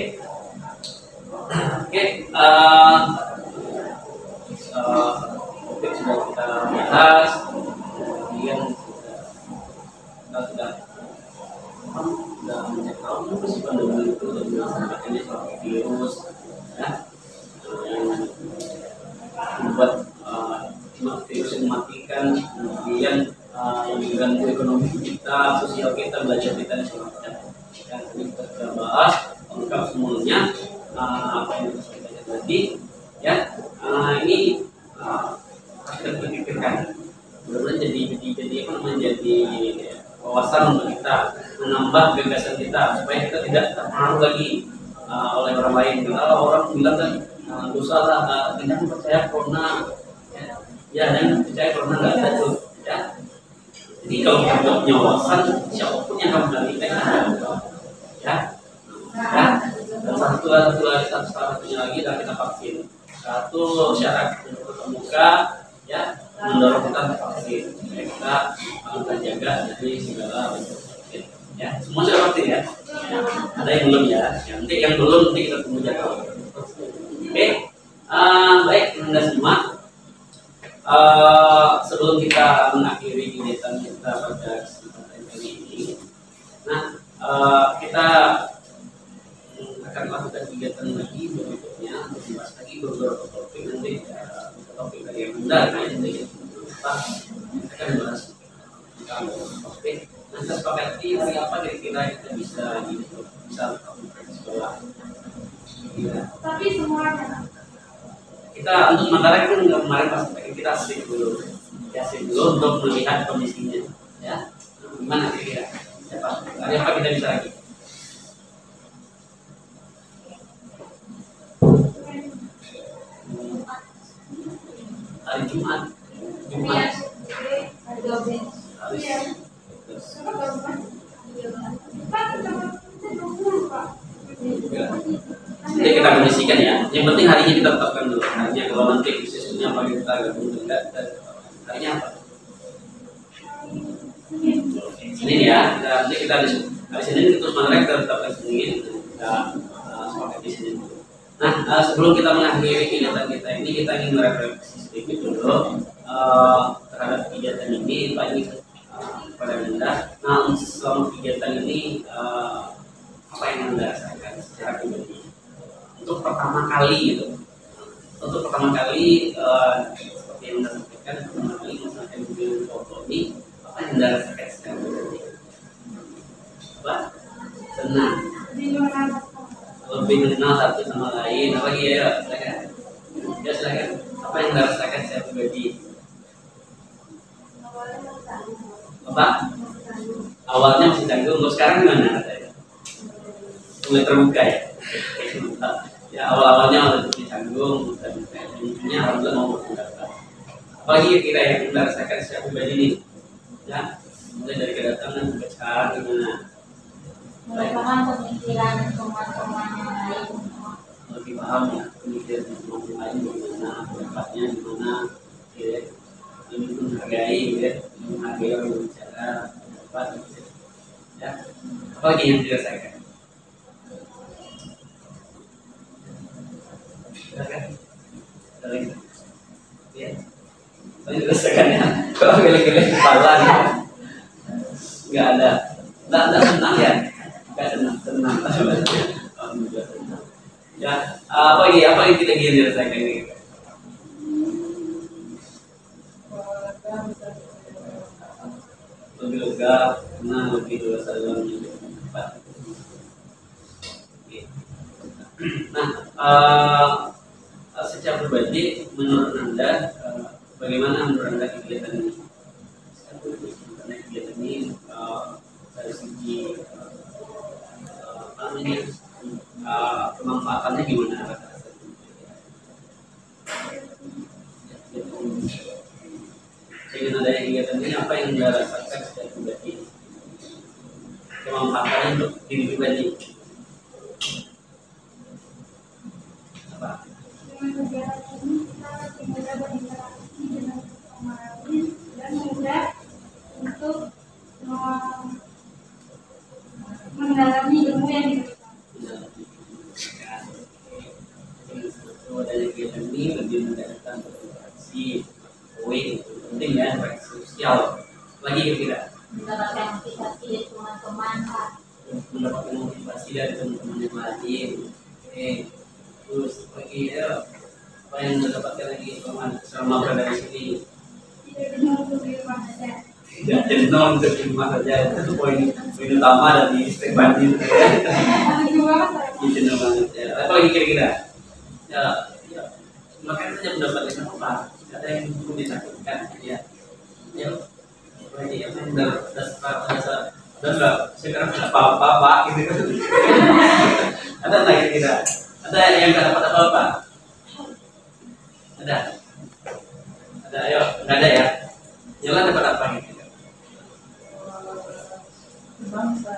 sudah kita bahas, kemudian kita sudah tahu sih pandemi itu ini soal virus, ya, yang membuat virus yang mematikan, kemudian yang mengganggu ekonomi kita, sosial kita, belajar kita dan sebagainya. Dan ini kita sudah bahas lengkap semuanya apa yang kita tadi, ya. Ini kita pikirkan, mudah-mudahan jadi wawasan untuk kita, menambah gagasan kita supaya kita tidak terpengaruh lagi oleh orang lain. Kalau orang bilang kan dosa lah, jangan percaya corona, ya jangan percaya corona nggak ada tuh, ya. Jadi kalau kita tidak punya wawasan, siapapun yang akan mengalihkan, ya. Dan satunya lagi adalah kita vaksin. Satu syarat untuk terbuka, ya, mendorong kita vaksin. Kita jaga dari segala bentuk vaksin. Ya, semua sudah vaksin ya. Ada yang belum ya. Yang belum nanti kita tunggu jadwal. Oke, baik Anda semua. Sebelum kita mengakhiri kegiatan kita pada kesempatan kali ini, kita akan lakukan kegiatan lagi berikutnya untuk membahas lagi beberapa topik nanti, topik dari yang benar nanti kita akan bahas tentang topik. Nanti sepakati hari apa kira-kira kita bisa lakukan di sekolah. Ya. Tapi semuanya. Kita untuk sementara itu kemarin pas kita sih dulu untuk melihat kondisinya, ya. Gimana kira-kira? Hari apa kita bisa lagi? Hari Jumat. Nanti kita kondisikan ya. Yang penting harinya kita tetapkan dulu. Harinya kalau nanti khususnya apa kita gabung dengan harinya apa? Senin ya. Nanti kita hari Senin itu sebenarnya kita tetapkan Senin. Kita sepakat di Senin. Nah, sebelum kita mengakhiri kegiatan kita ini, kita ingin merefleksi sedikit dulu terhadap kegiatan ini. Pak ini kepada Anda. Nah, selama kegiatan ini apa yang Anda rasakan secara pribadi? Untuk pertama kali gitu. Untuk pertama kali seperti yang Anda sampaikan, pertama kali melaksanakan video foto ini, apa yang Anda rasakan secara pribadi? Apa? Senang. Lebih mengenal satu sama lain. Apa lagi ya? Silakan. Ya silakan. Apa yang Anda rasakan secara pribadi? Apa? Awalnya masih canggung, kalau sekarang gimana katanya? Mulai terbuka ya? Ya awal-awalnya masih canggung, dan intinya alhamdulillah mau berpendapat. Apalagi kira yang Anda rasakan secara pribadi nih? Ya, mulai dari kedatangan sampai sekarang gimana? Mulai paham pemikiran teman-teman yang lain. Lebih paham ya pemikiran teman-teman lain bagaimana, pendapatnya gimana, ya. Ini menghargai, ya, menghargai orang yang bicara, apa, ya. Apalagi yang dirasakan? Silakan. Silakan. Ya. Apa yang dirasakan ya? Kalau geleng-geleng kepala, ya. Nggak ada senang ya? Nggak senang. Alhamdulillah senang. Ya, apa yang kita ingin dirasakan ini? Lebih lega, tenang, lebih dewasa dalam hidup. Nah, secara pribadi, menurut Anda, bagaimana menurut Anda kegiatan ini? Karena kegiatan ini dari segi kemanfaatannya gimana? Dengan adanya kegiatan ini, apa yang Anda rasakan secara pribadi? Kemanfaatannya untuk diri pribadi? Apa? Dengan kegiatan ini kita mudah berinteraksi dengan orang lain dan mudah untuk mendalami ilmu yang diberikan. Adanya kegiatan ini lebih mendapatkan berinteraksi, poin penting ya, interaksi sosial. Lagi kira-kira Mendapatkan motivasi dari teman-teman, Pak. mendapatkan motivasi dari teman-teman yang lain. Terus lagi ya, apa yang Anda dapatkan lagi selama berada di sini? Tidak jenuh untuk di rumah saja. Tidak jenuh untuk di rumah saja. Itu poin utama dari step bandi. Jenuh banget ya. Apa lagi kira-kira? Ya, makanya saja mendapatkan apa? Ada yang perlu ditakutkan ya. Ya, lagi yang udah sekarang apa-apa gitu kan. Ada nggak kira-kira? Ada yang nggak dapat apa-apa? Ada? Ayo, nggak ada ya? Jangan dapat apa gitu. Bangsa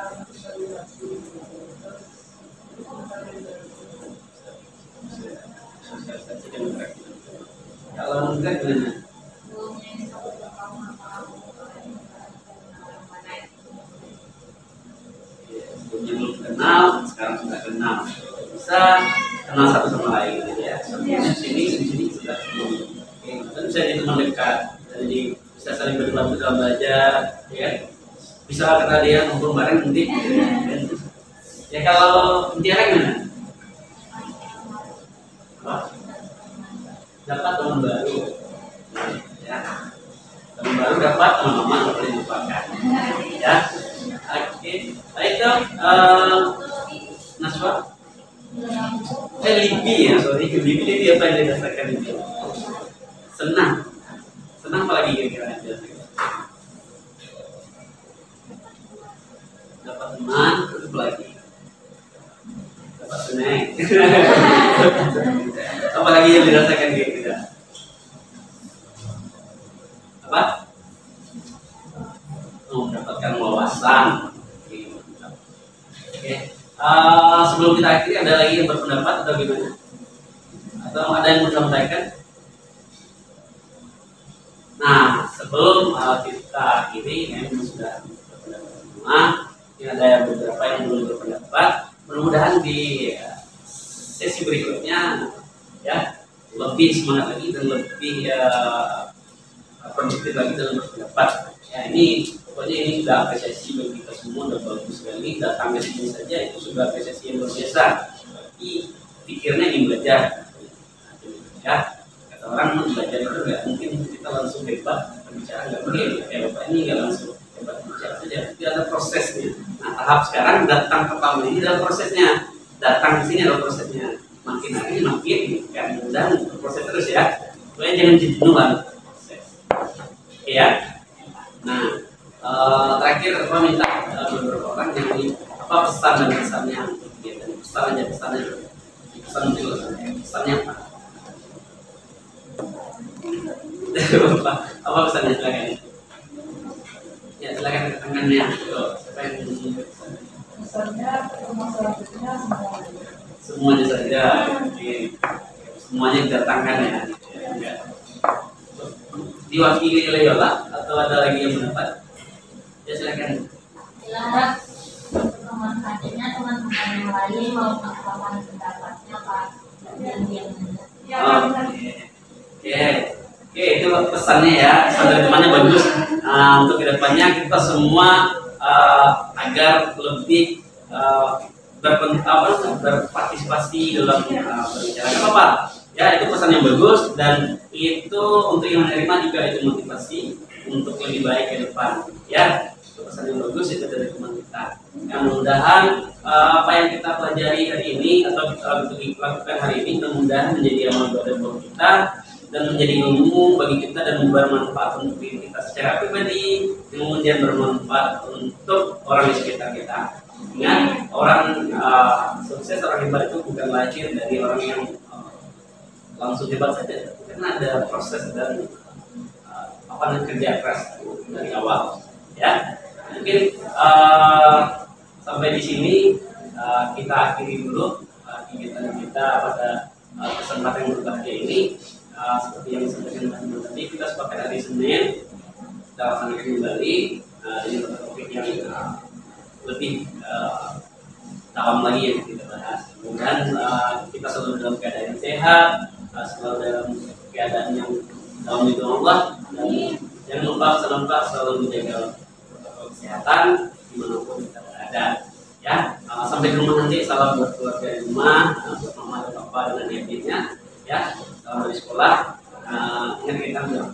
kalau enggak gimana? Sebelumnya belum kenal, sekarang sudah kenal. Bisa kenal satu sama lain gitu ya. Di sini sudah kenal. Oke, bisa jadi teman dekat, jadi bisa saling berbantu dalam belajar, ya. Bisa karena dia ngumpul bareng nanti. Ya kalau Tiara gimana? Dapat teman baru, ya. Teman baru dapat teman-teman nggak boleh dilupakan, ya. Oke, baik dong. Naswa, Libi ya, sorry, Libi ini apa yang dirasakan itu? Senang apalagi kira-kira yang dirasakan? Dapat teman, terus apa lagi? Dapat snack. Apalagi yang dirasakan kira-kira? Apa? Mendapatkan wawasan. Oke. Sebelum kita akhiri, ada lagi yang berpendapat atau gimana? Atau ada yang mau sampaikan? Nah, sebelum kita akhiri, memang sudah berpendapat semua. Ini ada beberapa yang belum berpendapat. Mudah-mudahan di sesi berikutnya ya lebih semangat lagi dan lebih produktif lagi dalam berpendapat. Ya ini pokoknya ini sudah apresiasi bagi kita semua, dan bagus sekali. Datang ke sini saja itu sudah apresiasi yang luar biasa. Tapi pikirnya ingin belajar. Ya kata orang belajar itu nggak mungkin kita langsung hebat berbicara, nggak mungkin. Ya bapak ini nggak langsung hebat berbicara saja. Tapi ada prosesnya. Nah tahap sekarang datang pertama ini adalah prosesnya. Datang di sini adalah prosesnya. Makin hari makin kan, dan proses terus ya. Pokoknya jangan jenuhan. Ya. Nah, terakhir saya minta beberapa orang yang apa pesan dan kesannya, pesan dulu, pesannya apa? Apa pesannya, silakan? Ya silakan tangannya. Siapa yang Misalnya rumah selanjutnya semuanya saja, semuanya didatangkan ya. Diwakili oleh Yola atau ada lagi yang mendapat? Ya silakan. Silahkan teman hadirnya teman-teman yang lain mau mengatakan pendapatnya Pak dan yang Oke, itu pesannya ya. Pesan dari temannya bagus. Untuk kedepannya kita semua agar lebih berpartisipasi dalam berbicara apa? Ya itu pesan yang bagus, dan itu untuk yang menerima juga itu motivasi untuk lebih baik ke depan. Ya itu pesan yang bagus itu dari teman kita. Yang mudah-mudahan apa yang kita pelajari hari ini atau kita lakukan hari ini mudah-mudahan menjadi amal ibadah buat kita dan menjadi ilmu bagi kita dan bermanfaat untuk diri kita secara pribadi, kemudian bermanfaat untuk orang di sekitar kita. Ingat, orang sukses, orang hebat itu bukan lahir dari orang yang langsung hebat saja, karena ada proses dan kerja keras dari awal. Ya, mungkin sampai di sini kita akhiri dulu kegiatan kita pada kesempatan yang berbahagia ini. Seperti yang disampaikan teman-teman tadi, kita sepakat hari Senin kita akan kembali dengan topik yang lebih dalam lagi yang kita bahas. Kemudian kita selalu dalam keadaan yang sehat, selalu dalam keadaan yang dalam lindungan Allah, dan jangan lupa selalu menjaga protokol kesehatan dimanapun kita berada. Ya, sampai ke rumah nanti salam buat keluarga di rumah, buat mama dan papa dan adik-adiknya. Ya, salam dari sekolah. Ingat kita dulu.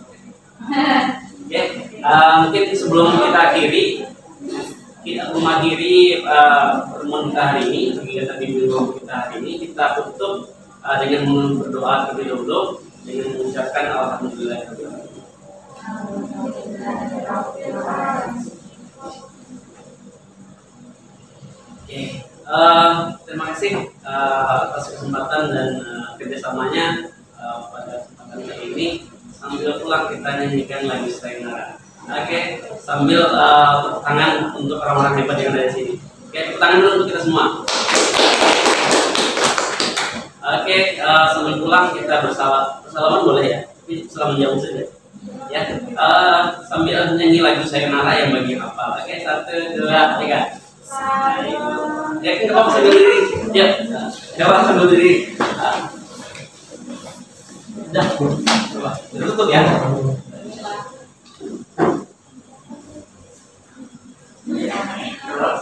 Oke, mungkin sebelum kita akhiri, kita mengakhiri pertemuan kita hari ini, kegiatan di minggu kita hari ini, kita tutup dengan berdoa terlebih dahulu dengan mengucapkan alhamdulillah. Oke, terima kasih atas kesempatan dan kerjasamanya pada kesempatan kali ini. Sambil pulang kita nyanyikan lagu Sayonara. Oke, sambil tepuk tangan untuk orang-orang hebat yang ada di sini. Oke, tepuk tangan dulu untuk kita semua. Oke, sambil pulang kita bersalaman boleh ya? Tapi salam jauh saja. Ya, sambil nyanyi lagu Sayonara yang bagi hafal. Oke, 1, 2, 3. Ya, kita mau sambil diri. Ya, coba sambil diri. Udah, coba tutup ya.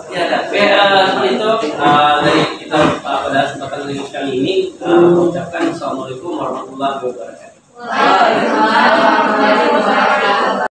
Ya, seperti itu dari kita pada kesempatan kali ini mengucapkan assalamualaikum warahmatullahi wabarakatuh. Waalaikumsalam warahmatullahi wabarakatuh.